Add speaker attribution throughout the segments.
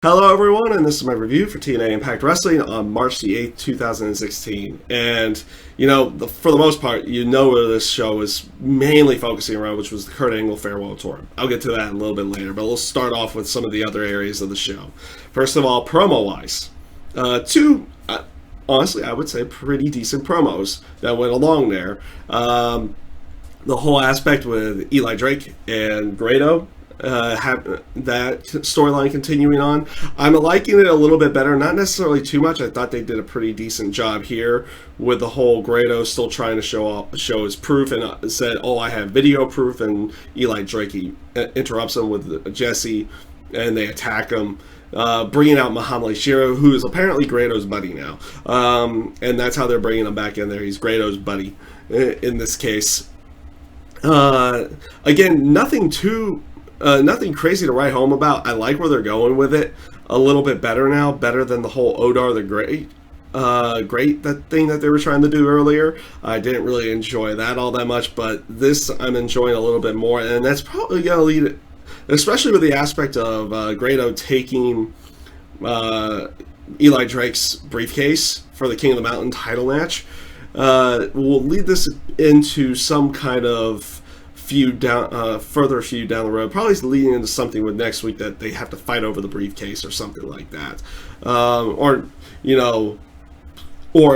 Speaker 1: Hello everyone, and this is my review for TNA Impact Wrestling on March the 8th, 2016. And, for the most part, where this show is mainly focusing around, which was the Kurt Angle Farewell Tour. I'll get to that a little bit later, but we'll start off with some of the other areas of the show. First of all, promo-wise. Honestly, I would say pretty decent promos that went along there. The whole aspect with Eli Drake and Grado, have that storyline continuing on. I'm liking it a little bit better, not necessarily too much. I thought they did a pretty decent job here with the whole Grado still trying to show his proof and said, "Oh, I have video proof," and Eli Drake interrupts him with Jesse, and they attack him. Bringing out Muhammad Ali Shiro, who is apparently Grado's buddy now, and that's how they're bringing him back in there. He's Grado's buddy in this case. Again, nothing crazy to write home about. I like where they're going with it a little bit better now, better than the whole Odar the Great, that thing that they were trying to do earlier. I didn't really enjoy that all that much, but this I'm enjoying a little bit more, and that's probably going to lead, especially with the aspect of Grado taking Eli Drake's briefcase for the King of the Mountain title match, will lead this into some kind of further feud down the road, probably leading into something with next week that they have to fight over the briefcase or something like that, or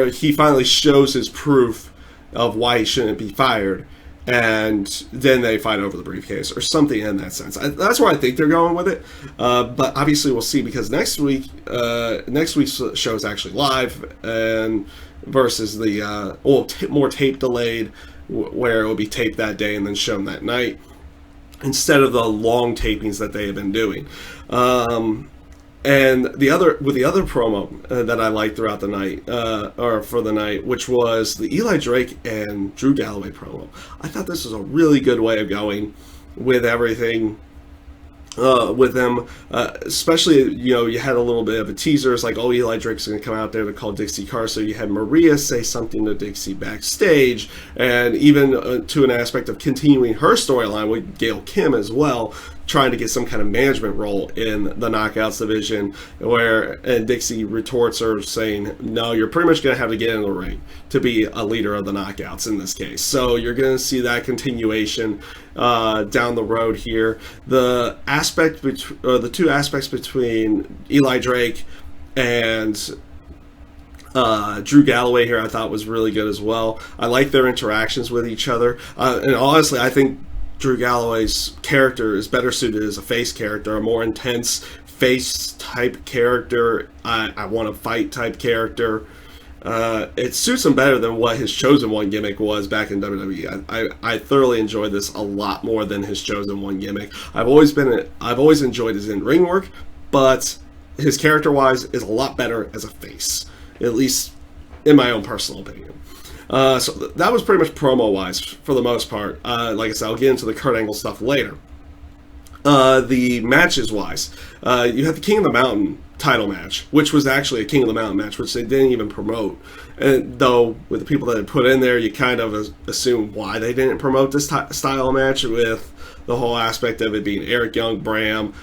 Speaker 1: he finally shows his proof of why he shouldn't be fired, and then they fight over the briefcase or something in that sense. That's where I think they're going with it, but obviously we'll see, because next week's show is actually live, and versus the more tape delayed, where it will be taped that day and then shown that night, instead of the long tapings that they have been doing. And the other promo that I liked throughout the night, or for the night, which was the Eli Drake and Drew Galloway promo. I thought this was a really good way of going with everything. With them, especially, you had a little bit of a teaser. It's like, oh, Eli Drake's going to come out there to call Dixie Carr. So you had Maria say something to Dixie backstage, and even to an aspect of continuing her storyline with Gail Kim as well, trying to get some kind of management role in the Knockouts division, and Dixie retorts her saying, no, you're pretty much going to have to get in the ring to be a leader of the Knockouts in this case. So you're going to see that continuation down the road here. The two aspects between Eli Drake and Drew Galloway here, I thought was really good as well. I like their interactions with each other, and honestly, I think Drew Galloway's character is better suited as a face character, a more intense face type character, I want to fight type character. It suits him better than what his Chosen One gimmick was back in WWE. I thoroughly enjoyed this a lot more than his Chosen One gimmick. I've always enjoyed his in-ring work, but his character-wise is a lot better as a face, at least in my own personal opinion. So that was pretty much promo-wise for the most part. Like I said, I'll get into the Kurt Angle stuff later. The matches-wise, you had the King of the Mountain title match, which was actually a King of the Mountain match, which they didn't even promote. And though, with the people that had put in there, you kind of assume why they didn't promote this style of match, with the whole aspect of it being Eric Young, Bram,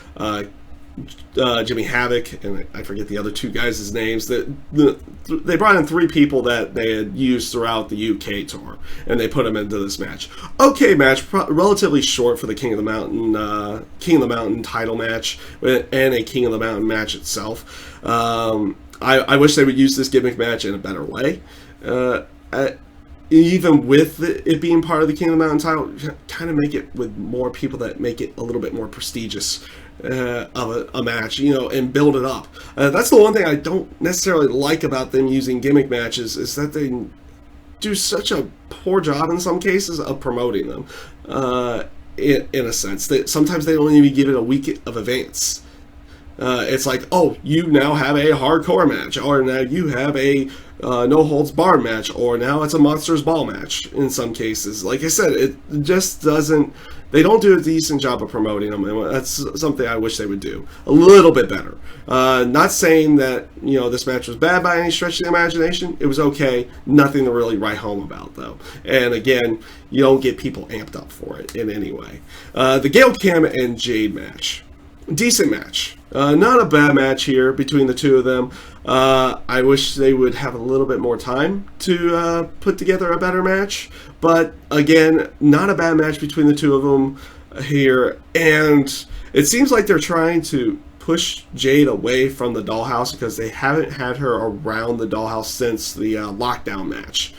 Speaker 1: Jimmy Havoc, and I forget the other two guys' names. They brought in three people that they had used throughout the UK tour, and they put them into this match. Okay, match, relatively short for the King of the Mountain title match, and a King of the Mountain match itself. I wish they would use this gimmick match in a better way. Even with it being part of the King of the Mountain title, kind of make it with more people that make it a little bit more prestigious of a match, and build it up. That's the one thing I don't necessarily like about them using gimmick matches, is that they do such a poor job in some cases of promoting them. In a sense, that sometimes they don't even give it a week of advance. It's like, oh, you now have a hardcore match, or now you have a no holds barred match, or now it's a Monsters Ball match in some cases. Like I said, it just doesn't. They don't do a decent job of promoting them, and that's something I wish they would do a little bit better. Not saying that this match was bad by any stretch of the imagination. It was okay. Nothing to really write home about, though. And again, you don't get people amped up for it in any way. The Gail Kim and Jade match. decent match. Not a bad match here between the two of them. I wish they would have a little bit more time to put together a better match. But again, not a bad match between the two of them here. And it seems like they're trying to push Jade away from the dollhouse because they haven't had her around the dollhouse since the lockdown match.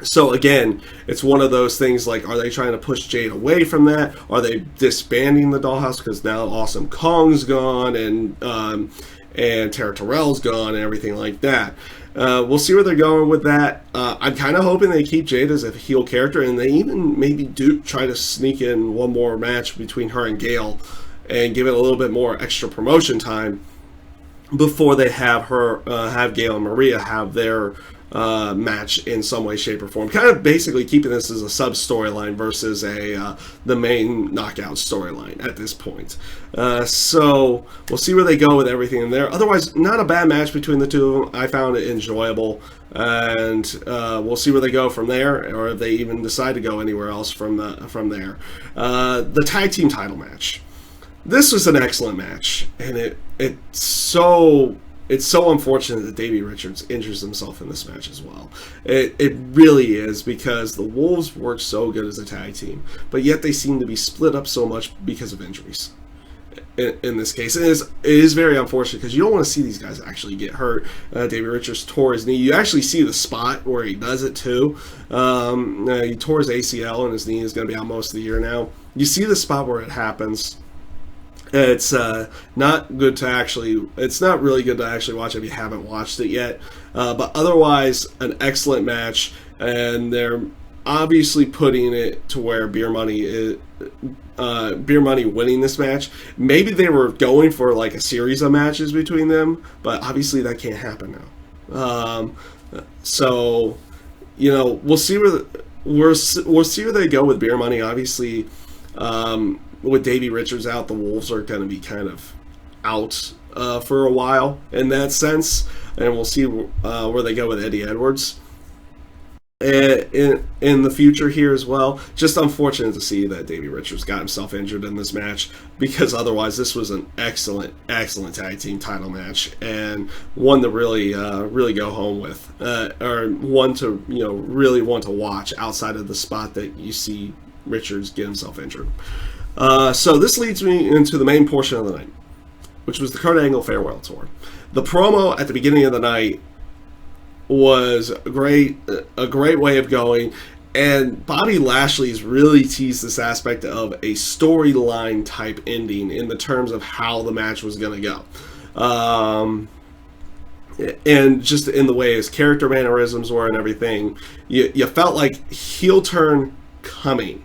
Speaker 1: So again, it's one of those things like, are they trying to push Jade away from that? Are they disbanding the dollhouse because now Awesome Kong's gone and Tara Terrell's gone and everything like that? We'll see where they're going with that. I'm kind of hoping they keep Jade as a heel character, and they even maybe do try to sneak in one more match between her and Gail and give it a little bit more extra promotion time before they have Gail and Maria have their match in some way, shape, or form. Kind of basically keeping this as a sub storyline versus the main knockout storyline at this point. So we'll see where they go with everything in there. Otherwise, not a bad match between the two of them. I found it enjoyable, and we'll see where they go from there, or if they even decide to go anywhere else from there. The tag team title match. This was an excellent match, and it's so unfortunate that Davey Richards injures himself in this match as well. It really is, because the Wolves work so good as a tag team, but yet they seem to be split up so much because of injuries. In this case, it is very unfortunate because you don't want to see these guys actually get hurt. Davey Richards tore his knee. You actually see the spot where he does it too. He tore his ACL, and his knee is going to be out most of the year now. You see the spot where it happens. It's not good to actually. It's not really good to actually watch if you haven't watched it yet. But otherwise, an excellent match, and they're obviously putting it to where Beer Money winning this match. Maybe they were going for like a series of matches between them, but obviously that can't happen now. So, we'll see we'll see where they go with Beer Money. Obviously. With Davey Richards out, the Wolves are going to be kind of out for a while in that sense, and we'll see where they go with Eddie Edwards in the future here as well. Just unfortunate to see that Davey Richards got himself injured in this match, because otherwise this was an excellent tag team title match, and one to really go home with, or one to really want to watch outside of the spot that you see Richards get himself injured. So this leads me into the main portion of the night, which was the Kurt Angle Farewell Tour. The promo at the beginning of the night was a great way of going, and Bobby Lashley's really teased this aspect of a storyline type ending in the terms of how the match was going to go. And just in the way his character mannerisms were and everything, you felt like heel turn coming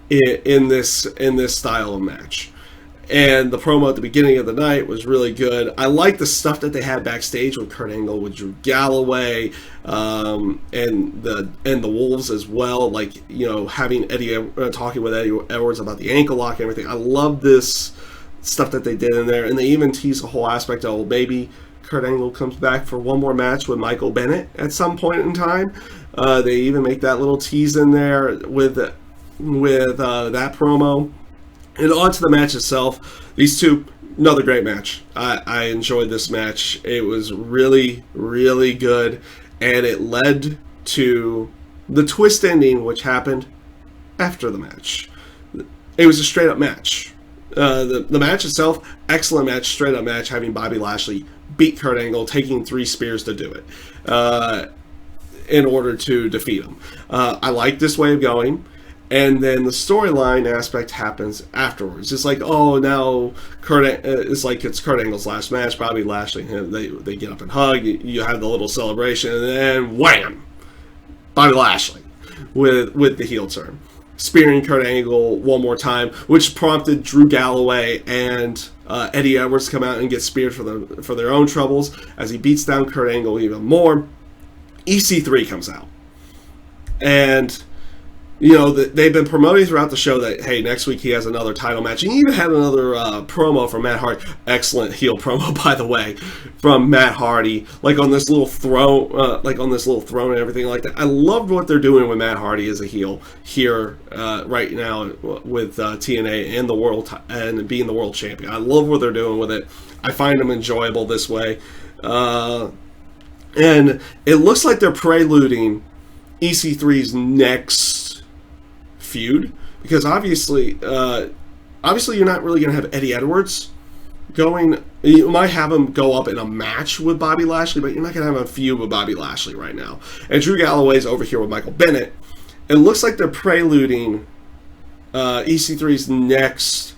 Speaker 1: in this style of match. And the promo at the beginning of the night was really good. I like the stuff that they had backstage with Kurt Angle, with Drew Galloway, and the Wolves as well. Like, having Eddie talking with Eddie Edwards about the ankle lock and everything. I love this stuff that they did in there, and they even teased the whole aspect of maybe Kurt Angle comes back for one more match with Michael Bennett at some point in time. They even make that little tease in there with that promo. And on to the match itself. These two, another great match. I enjoyed this match. It was really, really good, and it led to the twist ending, which happened after the match. It was a straight up match. The match itself, excellent match, straight up match, having Bobby Lashley beat Kurt Angle, taking 3 spears to do it in order to defeat him. I like this way of going. And then the storyline aspect happens afterwards. It's like, oh, now it's Kurt Angle's last match. Bobby Lashley, they get up and hug. You have the little celebration, and then wham, Bobby Lashley with the heel turn, spearing Kurt Angle one more time, which prompted Drew Galloway and Eddie Edwards to come out and get speared for their own troubles as he beats down Kurt Angle even more. EC3 comes out, and they've been promoting throughout the show that, hey, next week he has another title match. And he even had another promo from Matt Hardy. Excellent heel promo, by the way, from Matt Hardy. Like on this little throne, and everything like that. I loved what they're doing with Matt Hardy as a heel here right now with TNA and the world and being the world champion. I love what they're doing with it. I find them enjoyable this way, and it looks like they're preluding EC3's next feud, because obviously you're not really going to have Eddie Edwards going. You might have him go up in a match with Bobby Lashley, but you're not going to have a feud with Bobby Lashley right now. And Drew Galloway's over here with Michael Bennett. It looks like they're preluding EC3's next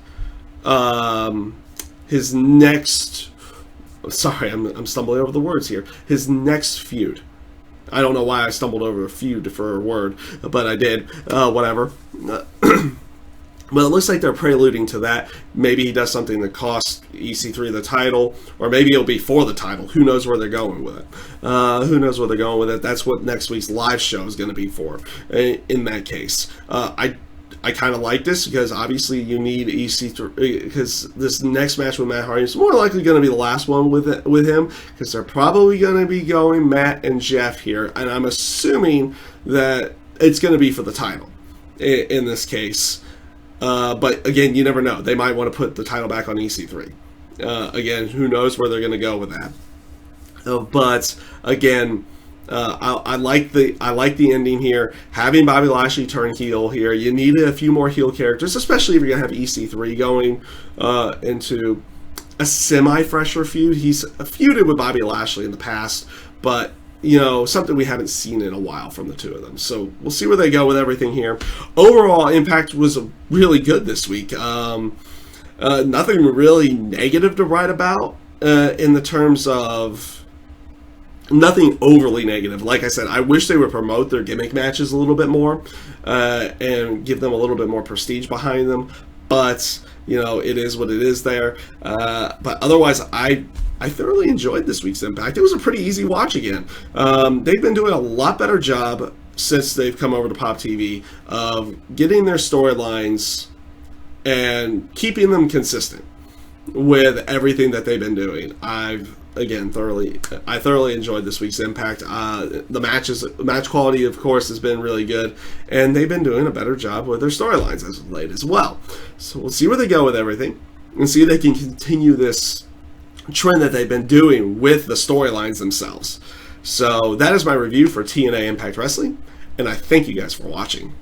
Speaker 1: his next sorry, I'm stumbling over the words here. His next feud. I don't know why I stumbled over a feud for a word, but I did. Whatever. But it looks like they're preluding to that. Maybe he does something that costs EC3 the title, or maybe it'll be for the title. Who knows where they're going with it? That's what next week's live show is going to be for, in that case. I kind of like this because obviously you need EC3, because this next match with Matt Hardy is more likely going to be the last one with him, because they're probably going to be going Matt and Jeff here, and I'm assuming that it's going to be for the title in this case. But again, you never know. They might want to put the title back on EC3. Again, who knows where they're going to go with that. But again, I like the ending here. Having Bobby Lashley turn heel here, you need a few more heel characters, especially if you're gonna have EC3 going into a semi-fresher feud. He's feuded with Bobby Lashley in the past, but something we haven't seen in a while from the two of them. So we'll see where they go with everything here. Overall, Impact was really good this week. Nothing really negative to write about in the terms of. Nothing overly negative. Like I said, I wish they would promote their gimmick matches a little bit more and give them a little bit more prestige behind them. But, it is what it is there. But otherwise, I thoroughly enjoyed this week's Impact. It was a pretty easy watch again. They've been doing a lot better job since they've come over to Pop TV of getting their storylines and keeping them consistent with everything that they've been doing. I thoroughly enjoyed this week's Impact. The match quality, of course, has been really good, and they've been doing a better job with their storylines as of late as well. So we'll see where they go with everything, and see if they can continue this trend that they've been doing with the storylines themselves. So that is my review for TNA Impact Wrestling, and I thank you guys for watching.